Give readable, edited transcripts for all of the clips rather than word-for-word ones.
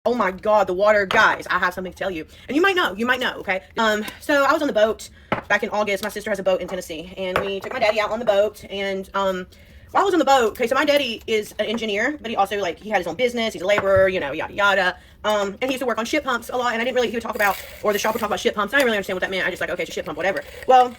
Oh my God, the water, guys, I have something to tell you. And you might know, okay? So I was on the boat back in August. My sister has a boat in Tennessee, and we took my daddy out on the boat, and while I was on the boat, okay, so my daddy is an engineer, but he also, like, he had his own business, he's a laborer, you know, yada yada, and he used to work on ship pumps a lot, and I didn't really, he would talk about, or the shop would talk about ship pumps, I didn't really understand what that meant. I just like, okay, it's a ship pump, whatever. Well,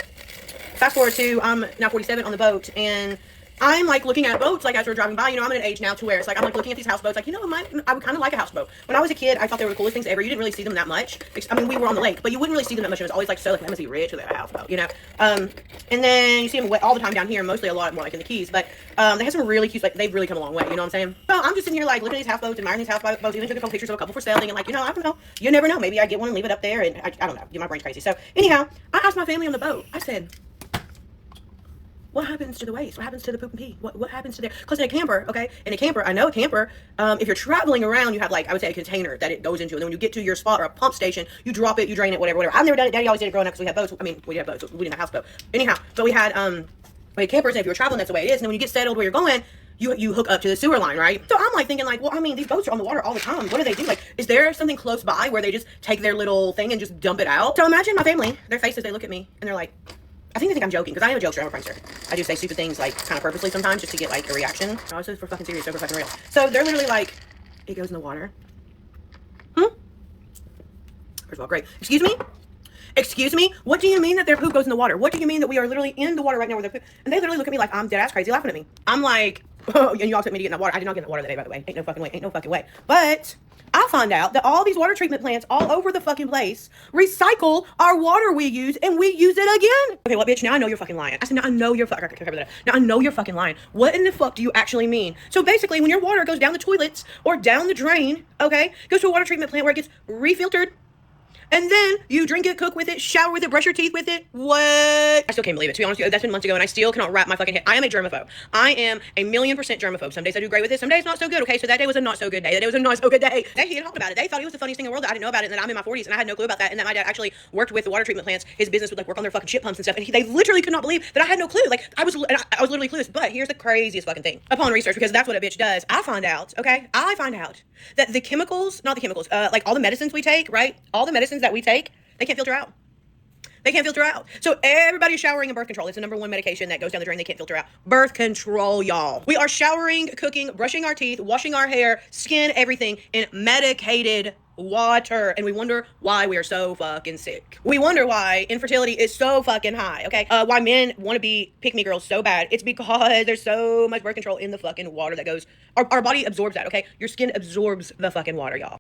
fast forward to, I'm now 47 on the boat, and I'm like looking at boats, like as we're driving by, you know, I'm at an age now to where it's like, I'm like looking at these houseboats, like, you know, I would kind of like a houseboat. When I was a kid, I thought they were the coolest things ever. You didn't really see them that much. I mean, we were on the lake, but you wouldn't really see them that much. It was always like, so like, they must be rich with a houseboat, you know? And then you see them all the time down here, mostly a lot more like in the Keys, but they have some really cute, like, they've really come a long way, you know what I'm saying? So I'm just sitting here like looking at these houseboats, admiring these houseboats, even took a couple pictures of a couple for selling, and like, you know, I don't know, you never know, maybe I get one and leave it up there, and I don't know, my brain's crazy. So anyhow, I asked my family on the boat, I said, what happens to the waste? What happens to the poop and pee? What happens to there? Because in a camper, okay, I know a camper, if you're traveling around, you have, like, I would say a container that it goes into, and then when you get to your spot or a pump station, you drop it, you drain it, whatever. I've never done it. Daddy always did it growing up because we had boats. I mean, we didn't have boats. We didn't have houseboat. Anyhow, but we had campers, and if you were traveling, that's the way it is. And then when you get settled where you're going, you hook up to the sewer line, right? So I'm like thinking, like, well, I mean, these boats are on the water all the time. What do they do? Like, is there something close by where they just take their little thing and just dump it out? So imagine my family, their faces, they look at me and they're like, I think they think I'm joking, because I am a jokester, I'm a prankster. I do say stupid things, like, kind of purposely sometimes, just to get, like, a reaction. No, this is for fucking serious, so for fucking real. So they're literally like, it goes in the water. First of all, great. Excuse me? Excuse me? What do you mean that their poop goes in the water? What do you mean that we are literally in the water right now with their poop? And they literally look at me like I'm dead ass crazy, laughing at me. I'm like, oh, and you all took me to get in the water. I did not get in the water that day, by the way. Ain't no fucking way. Ain't no fucking way. But I found out that all these water treatment plants all over the fucking place recycle our water we use, and we use it again. Okay, well, bitch, now I know you're fucking lying. I said, now I know you're now I know you're fucking lying. What in the fuck do you actually mean? So basically, when your water goes down the toilets or down the drain, okay, goes to a water treatment plant where it gets refiltered, and then you drink it, cook with it, shower with it, brush your teeth with it. What? I still can't believe it. To be honest with you, that's been months ago, and I still cannot wrap my fucking head. I am a germaphobe. I am a 1,000,000% germaphobe. Some days I do great with it. Some days not so good. Okay, so that day was a not so good day. That day was a not so good day. They had talked about it. They thought it was the funniest thing in the world that I didn't know about it, and that I'm in my 40s and I had no clue about that, and that my dad actually worked with the water treatment plants. His business would like work on their fucking ship pumps and stuff, and they literally could not believe that I had no clue. Like I was literally clueless. But here's the craziest fucking thing. Upon research, because that's what a bitch does, I find out that the chemicals, not the chemicals, like all the medicines we take, right? All the medicines that we take, they can't filter out. They can't filter out. So everybody's showering and birth control. It's the number one medication that goes down the drain. They can't filter out. Birth control, y'all. We are showering, cooking, brushing our teeth, washing our hair, skin, everything in medicated water. And we wonder why we are so fucking sick. We wonder why infertility is so fucking high, okay? Why men want to be pick-me girls so bad. It's because there's so much birth control in the fucking water that goes... Our body absorbs that, okay? Your skin absorbs the fucking water, y'all.